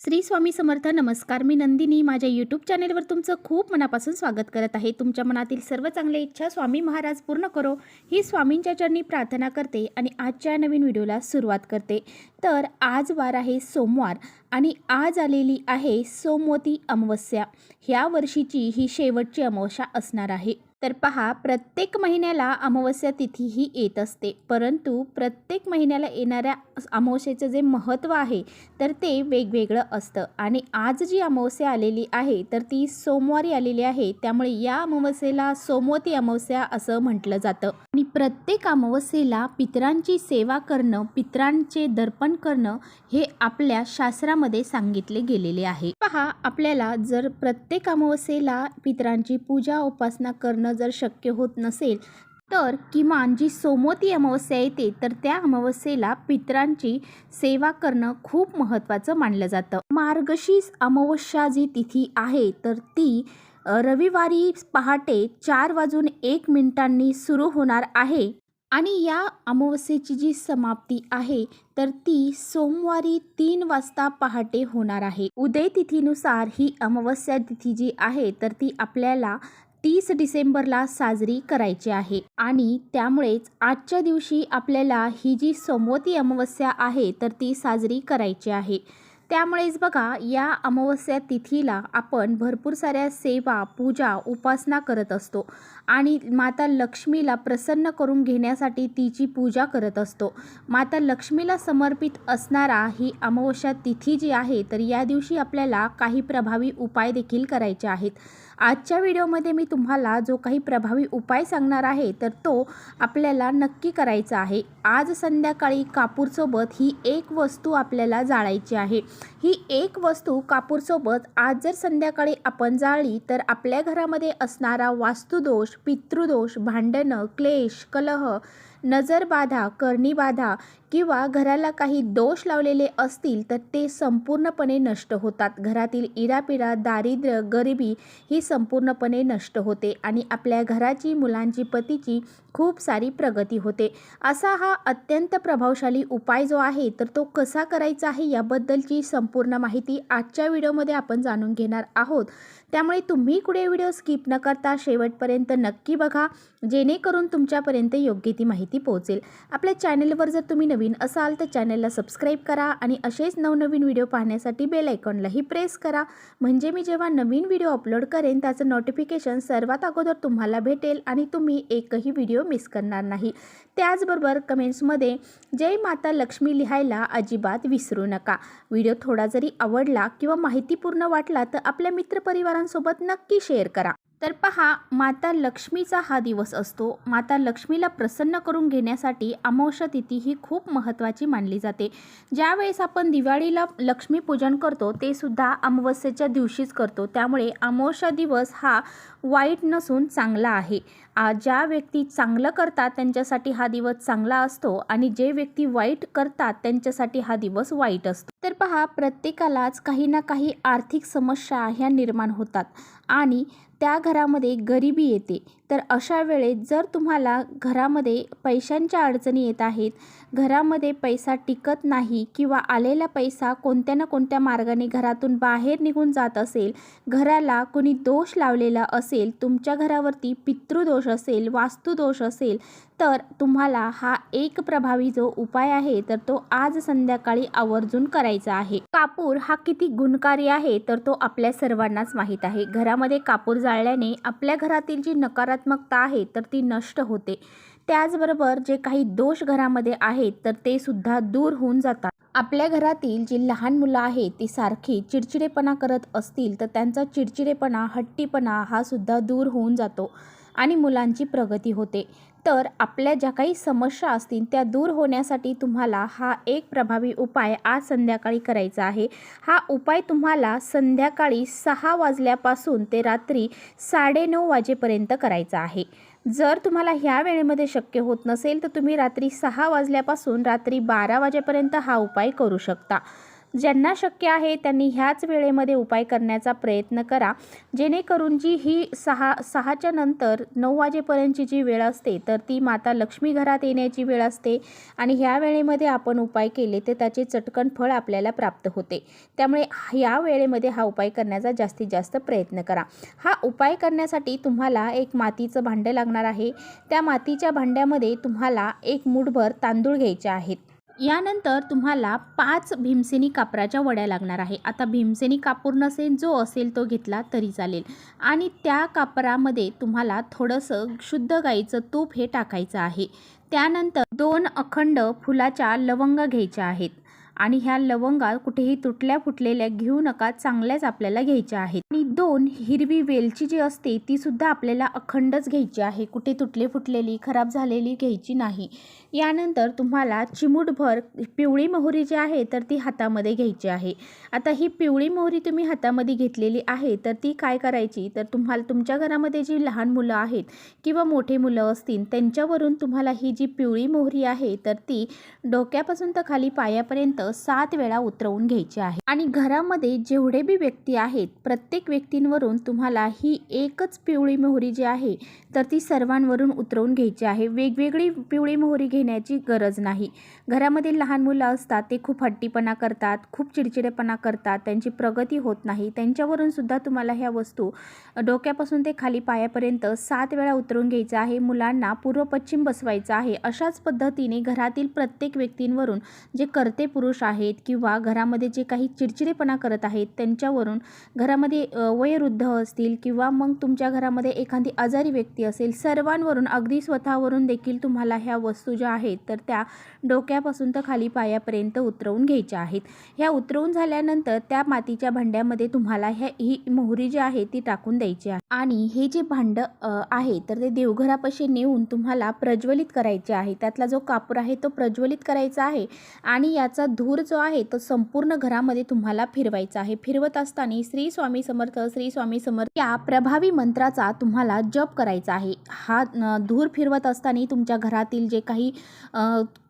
श्री स्वामी समर्थ. नमस्कार. मी नंदिनी माझ्या यूट्यूब चॅनेलवर तुमचं खूप मनापासून स्वागत करत आहे. तुमच्या मनातील सर्व चांगल्या इच्छा स्वामी महाराज पूर्ण करो ही स्वामींच्या चरणी प्रार्थना करते आणि आजच्या नवीन व्हिडिओला सुरुवात करते. तर आज वार आहे सोमवार आणि आज आलेली आहे सोमवती अमावस्या. ह्या वर्षीची ही शेवटची अमावस्या असणार आहे. तर पहा, प्रत्येक महिन्याला अमावस्या तिथी ही येत असते, परंतु प्रत्येक महिन्याला येणाऱ्या अमावस्येचं जे महत्त्व आहे तर ते वेगवेगळं असतं. आणि आज जी अमावस्या आलेली आहे तर ती सोमवारी आलेली आहे, त्यामुळे या अमावस्येला सोमवती अमावस्या असं म्हटलं जातं. आणि प्रत्येक अमावस्येला पितरांची सेवा करणं, पितरांचे दर्पण करणं हे आपल्या शास्त्रामध्ये सांगितले गेलेले आहे. पहा, आपल्याला जर प्रत्येक अमावस्येला पितरांची पूजा उपासना करणं जर शक्य होत नसेल तर किमान जी सोमवती अमावस्या येते तर त्या अमावस्येला पितरांची सेवा करणं खूप महत्त्वाचं मानलं जातं. मार्गशीर्ष अमावस्या जी तिथी आहे तर ती रविवारी पहाटे 4:01 सुरू होणार आहे आणि या अमावस्येची जी समाप्ती आहे तर ती सोमवारी 3 वाजता पहाटे होणार आहे. उदय तिथीनुसार ही अमावस्या तिथी जी आहे तर ती आपल्याला 30 डिसेंबरला साजरी करायची आहे आणि त्यामुळेच आजच्या दिवशी आपल्याला ही जी सोमवती अमावस्या आहे तर ती साजरी करायची आहे. त्यामुळेच बघा, या अमावस्या तिथीला आपण भरपूर साऱ्या सेवा, पूजा, उपासना करत असतो आणि माता लक्ष्मीला प्रसन्न करून घेण्यासाठी तिची पूजा करत असतो. माता लक्ष्मीला समर्पित असणारा ही अमावस्या तिथी जी आहे तर या दिवशी आपल्याला काही प्रभावी उपाय देखील करायचे आहेत. आजच्या व्हिडिओमध्ये मी तुम्हाला जो काही प्रभावी उपाय सांगणार आहे तर तो आपल्याला नक्की करायचा आहे. आज संध्याकाळी कापूरसोबत ही एक वस्तू आपल्याला जाळायची आहे. ही एक वस्तू कापूरसोबत आज जर संध्याकाळी आपण जाळली तर आपल्या घरामध्ये असणारा वास्तुदोष, पितृदोष, भांडणं, क्लेश, कलह, नजरबाधा, करणीबाधा किंवा घराला काही दोष लावलेले असतील तर ते संपूर्णपणे नष्ट होतात. घरातील इरापिरा, दारिद्र्य, गरिबी ही संपूर्णपणे नष्ट होते आणि आपल्या घराची, मुलांची, पतीची खूप सारी प्रगती होते. असा हा अत्यंत प्रभावशाली उपाय जो आहे तर तो कसा करायचा आहे याबद्दलची संपूर्ण माहिती आजच्या व्हिडिओमध्ये आपण जाणून घेणार आहोत. त्यामुळे तुम्ही कुठे व्हिडिओ स्किप न करता शेवटपर्यंत नक्की बघा, जेणेकरून तुमच्यापर्यंत योग्य ती माहिती पोहोचेल. आपल्या चॅनेलवर जर तुम्ही नवीन असाल तर चॅनेलला सबस्क्राईब करा आणि असेच नवनवीन व्हिडिओ पाहण्यासाठी बेल आयकॉनलाही प्रेस करा, म्हणजे मी जेव्हा नवीन व्हिडिओ अपलोड करेन त्याचं नोटिफिकेशन सर्वात अगोदर तुम्हाला भेटेल आणि तुम्ही एकही व्हिडिओ मिस करणार नाही. त्याचबरोबर कमेंट्समध्ये जय माता लक्ष्मी लिहायला अजिबात विसरू नका. व्हिडिओ थोडा जरी आवडला किंवा माहितीपूर्ण वाटला तर आपल्या मित्रपरिवारांसोबत नक्की शेअर करा. तर पहा, माता लक्ष्मीचा हा दिवस असतो. माता लक्ष्मीला प्रसन्न करून घेण्यासाठी अमावस्या तिथी ही खूप महत्त्वाची मानली जाते. ज्यावेळेस आपण दिवाळीला लक्ष्मीपूजन करतो ते सुद्धा अमावस्येच्या दिवशीच करतो. त्यामुळे अमावस्या दिवस हा वाईट नसून चांगला आहे. ज्या व्यक्ती चांगलं करतात त्यांच्यासाठी हा दिवस चांगला असतो आणि जे व्यक्ती वाईट करतात त्यांच्यासाठी हा दिवस वाईट असतो. तर पहा, प्रत्येकालाच काही ना काही आर्थिक समस्या ह्या निर्माण होतात आणि त्या घरामध्ये गरिबी येते. तर अशा वेळेस जर तुम्हाला घरामध्ये पैशांच्या अडचणी येत आहेत, घरामध्ये पैसा टिकत नाही किंवा आलेला पैसा कोणत्या ना कोणत्या मार्गाने घरातून बाहेर निघून जात असेल, घराला कोणी दोष लावलेला असेल, तुमच्या घरावरती पितृदोष असेल, वास्तुदोष असेल, तर तुम्हाला हा एक प्रभावी जो उपाय आहे तर तो आज संध्याकाळी आवर्जून करायचा आहे. कापूर हा किती गुणकारी आहे तर तो आपल्या सर्वांनाच माहीत आहे. घरामध्ये कापूर जाळल्याने आपल्या घरातील जी नकारात्मकता आहे तर ती नष्ट होते. त्याचबरोबर जे काही दोष घरामध्ये आहेत तर ते सुद्धा दूर होऊन जातात. आपल्या घरातील जी लहान मुलं आहेत ती सारखी चिडचिडेपणा करत असतील तर त्यांचा चिडचिडेपणा, हट्टीपणा हा सुद्धा दूर होऊन जातो आणि मुलांची प्रगती होते. तर आपल्या ज्या काही समस्या असतील त्या दूर होण्यासाठी तुम्हाला हा एक प्रभावी उपाय आज संध्याकाळी करायचा आहे. हा उपाय तुम्हाला संध्याकाळी 6 वाजल्यापासून ते रात्री 9:30 वाजेपर्यंत करायचा आहे. जर तुम्हाला ह्या वेळेमध्ये शक्य होत नसेल तर तुम्ही रात्री 6 वाजल्यापासून रात्री 12 वाजेपर्यंत हा उपाय करू शकता. ज्यांना शक्य आहे त्यांनी ह्याच वेळेमध्ये उपाय करण्याचा प्रयत्न करा, जेणेकरून जी ही 6च्या नंतर 9 वाजेपर्यंतची जी वेळ असते तर ती माता लक्ष्मी घरात येण्याची वेळ असते आणि ह्या वेळेमध्ये आपण उपाय केले तर त्याचे चटकन फळ आपल्याला प्राप्त होते। त्यामुळे या वेळेमध्ये हा उपाय करण्याचा जास्तीत जास्त प्रयत्न करा। हा उपाय करण्यासाठी तुम्हाला एक मातीचं भांडं लागणार आहे। त्या मातीच्या भांड्यामध्ये तुम्हाला एक मूठभर तांदूळ घ्यायचे आहेत। यानंतर तुम्हाला 5 भीमसेनी कापराच्या वड्या लागणार आहे। आता भीमसेनी कापूर नसेल, जो असेल तो घेतला तरी चालेल आणि त्या कापरामध्ये तुम्हाला थोडंसं शुद्ध गाईचं तूप हे टाकायचं आहे। त्यानंतर 2 अखंड फुलाच्या लवंगा घ्यायच्या आहेत आणि ह्या लवंगा कुठेही तुटल्या फुटलेल्या घेऊ नका, चांगल्याच आपल्याला घ्यायच्या आहेत आणि 2 हिरवी वेलची जी असते ती सुद्धा आपल्याला अखंडच घ्यायची आहे, कुठे तुटली फुटलेली खराब झालेली घ्यायची नाही। यानंतर तुम्हाला चिमूटभर पिवळी मोहरी जी आहे तर ती हातामध्ये घ्यायची आहे। आता ही पिवळी मोहरी तुम्ही हातामध्ये घेतलेली आहे तर ती काय करायची, तर तुम्हाला तुमच्या घरामध्ये जी लहान मुलं आहेत किंवा मोठे मुलं असतील त्यांच्यावरून तुम्हाला ही जी पिवळी मोहरी आहे तर ती डोक्यापासून तर खाली पायापर्यंत 7 वेळा उतरवून घ्यायची आहे आणि घरामध्ये जेवढे बी व्यक्ती आहेत प्रत्येक व्यक्तींवरून तुम्हाला ही एकच पिवळी मोहरी जी आहे तर ती सर्वांवरून उतरवून घ्यायची आहे। वेगवेगळी पिवळी मोहरी घेण्याची गरज नाही। घरामध्ये लहान मुलं असतात, ते खूप हट्टीपणा करतात, खूप चिडचिडेपणा करतात, त्यांची प्रगती होत नाही, त्यांच्यावरून सुद्धा तुम्हाला ह्या वस्तू डोक्यापासून ते खाली पायापर्यंत 7 वेळा उतरवून घ्यायचं आहे। मुलांना पूर्व पश्चिम बसवायचं आहे। अशाच पद्धतीने घरातील प्रत्येक व्यक्तींवरून जे कर्ते पुरुष आहेत किंवा घरामध्ये जे काही चिडचिडेपणा करत आहेत त्यांच्यावरून, घरामध्ये वयोवृद्ध असतील किंवा मग तुमच्या घरामध्ये एखादी आजारी व्यक्ती असेल, सर्वांवरून अगदी स्वतःवरून देखील तुम्हाला ह्या वस्तू ज्या आहेत तर त्या डोक्यापासून तर खाली पायापर्यंत उतरवून घ्यायच्या आहेत। ह्या उतरवून झाल्यानंतर त्या मातीच्या भांड्यामध्ये तुम्हाला ही मोहरी जी आहे ती टाकून द्यायची आहे आणि हे जे भांडं आहे तर ते देवघरापाशी नेऊन तुम्हाला प्रज्वलित करायचे आहे। त्यातला जो कापूर आहे तो प्रज्वलित करायचा आहे आणि याचा धूर जो आहे तो संपूर्ण घरामध्ये तुम्हाला फिरवायचा आहे। फिरवत असताना श्री स्वामी समर्थ, श्री स्वामी समर्थ या प्रभावी मंत्राचा तुम्हाला जप करायचा आहे। हा धूर फिरवत असताना तुमच्या घरातील जे काही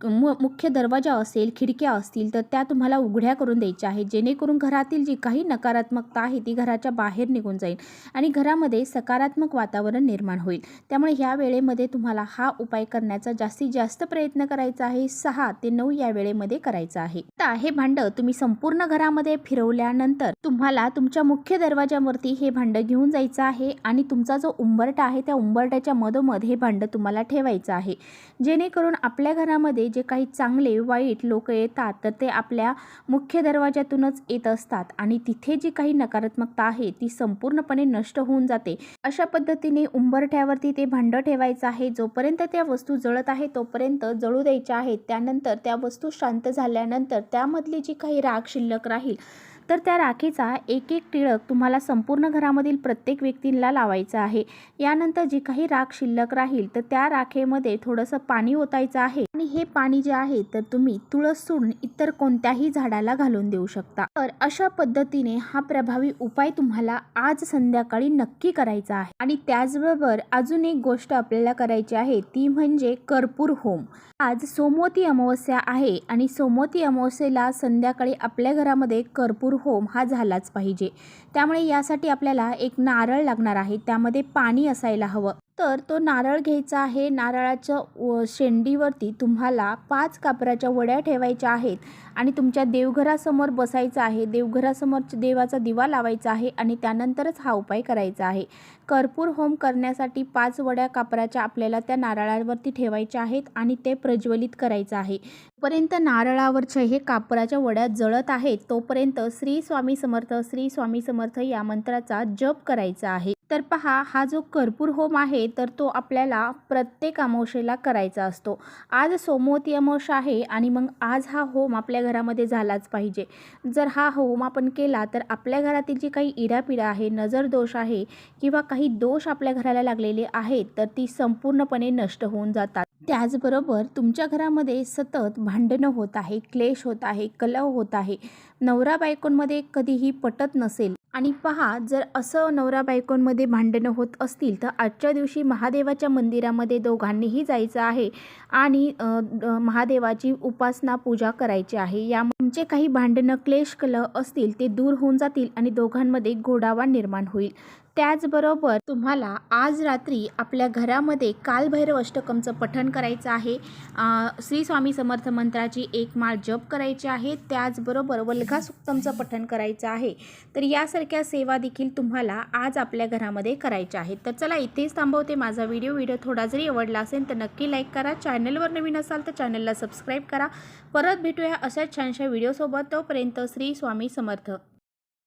मुख्य दरवाजा असेल, खिडक्या असतील तर त्या तुम्हाला उघड्या करून द्यायच्या आहेत, जेणेकरून घरातील जी काही नकारात्मकता आहे ती घराच्या बाहेर निघून जाईल आणि घरामध्ये सकारात्मक वातावरण निर्माण होईल। त्यामुळे ह्या वेळेमध्ये तुम्हाला हा उपाय करण्याचा जास्तीत जास्त प्रयत्न करायचा आहे। 6 ते 9 या वेळेमध्ये करायचं आहे। आता हे भांडं तुम्ही संपूर्ण घरामध्ये फिरवल्यानंतर तुम्हाला तुमच्या मुख्य दरवाजावरती हे भांडं घेऊन जायचं आहे आणि तुमचा जो उंबरठा आहे त्या उंबरठ्याच्या मधोमध हे भांडं तुम्हाला ठेवायचं आहे, जेणेकरून आपल्या घरामध्ये जे काही चांगले वाईट लोक येतात तर ते आपल्या मुख्य दरवाजातूनच येत असतात आणि तिथे जी काही नकारात्मकता आहे ती संपूर्णपणे नष्ट होऊन जाते। अशा पद्धतीने उंबरठ्यावरती ते भांडं ठेवायचं आहे। जोपर्यंत त्या वस्तू जळत आहे तोपर्यंत जळू द्यायच्या आहेत। त्यानंतर त्या वस्तू शांत झाल्यानंतर त्यामधली जी काही राख शिल्लक राहील तर त्या राखेचा एक एक टिळक तुम्हाला संपूर्ण घरामधील प्रत्येक व्यक्तीला लावायचा आहे। यानंतर जी काही राख शिल्लक राहील तर त्या राखेमध्ये थोडंसं पाणी ओतायचं आहे आणि हे पाणी जे आहे तर तुम्ही तुळस सोडून इतर कोणत्याही झाडाला घालून देऊ शकता। तर अशा पद्धतीने हा प्रभावी उपाय तुम्हाला आज संध्याकाळी नक्की करायचा आहे आणि त्याचबरोबर अजून एक गोष्ट आपल्याला करायची आहे ती म्हणजे कर्पूर होम। आज सोमवती अमावस्या आहे आणि सोमवती अमावस्येला संध्याकाळी आपल्या घरामध्ये कर्पूर होम हा झालाच पाहिजे। त्यामुळे यासाठी आपल्याला एक नारळ लागणार आहे, त्यामध्ये पाणी असायला हवं। तर तो नारळ घ्यायचा आहे। नारळाच्या शेंडीवरती तुम्हाला 5 कापराच्या वड्या ठेवायच्या आहेत आणि तुमच्या देवघरासमोर बसायचं आहे। देवघरासमोर देवाचा दिवा लावायचा आहे आणि त्यानंतरच हा उपाय करायचा आहे। कर्पूर होम करण्यासाठी 5 वड्या कापराच्या आपल्याला त्या नारळावरती ठेवायच्या आहेत आणि ते प्रज्वलित करायचं आहे। तोपर्यंत नारळावरच्या हे कापराच्या वड्या जळत आहेत तोपर्यंत श्री स्वामी समर्थ, श्री स्वामी समर्थ या मंत्राचा जप करायचा आहे। तर पहा, हा जो कर्पूर होम आहे तर तो आपल्याला प्रत्येक अमावस्येला करायचा असतो। आज सोमवती अमावस्या आहे आणि मग आज हा होम आपल्या घरामध्ये झालाच पाहिजे। जर हा होम आपण केला तर आपल्या घरातील जी काही इडापिडा आहे, नजर दोष आहे किंवा काही दोष आपल्या घराला लागलेले आहेत तर ती संपूर्णपणे नष्ट होऊन जातात। त्याचबरोबर तुमच्या घरामध्ये सतत भांडणं होत आहे, क्लेश होत आहे, कलह होत आहे, नवरा बायकोंमध्ये कधीही पटत नसेल आणि पहा, जर असं नवरा बायकोंमध्ये भांडणं होत असतील तर आजच्या दिवशी महादेवाच्या मंदिरामध्ये दोघांनीही जायचं आहे आणि महादेवाची उपासना पूजा करायची आहे। या जे काही भांडणं क्लेश कलह असतील ते दूर होऊन जातील आणि दोघांमध्ये गोडावा निर्माण होईल। त्याचबरोबर तुम्हाला आज रात्री आपल्या घरामध्ये कालभैरव अष्टकमचं पठण करायचं आहे। श्री स्वामी समर्थ मंत्राची एक माळ जप करायची आहे। त्याचबरोबर वल्घा सुक्तमचं पठण करायचं आहे। तर यासारख्या सेवा देखील तुम्हाला आज आपल्या घरामध्ये करायच्या आहेत। तर चला इथेच थांबवते माझा व्हिडिओ थोडा जरी आवडला असेल तर नक्की लाईक करा। चॅनलवर नवीन असाल तर चॅनलला सबस्क्राईब करा। परत भेटूया अशाच छानशा व्हिडिओसोबत। तोपर्यंत श्री स्वामी समर्थ।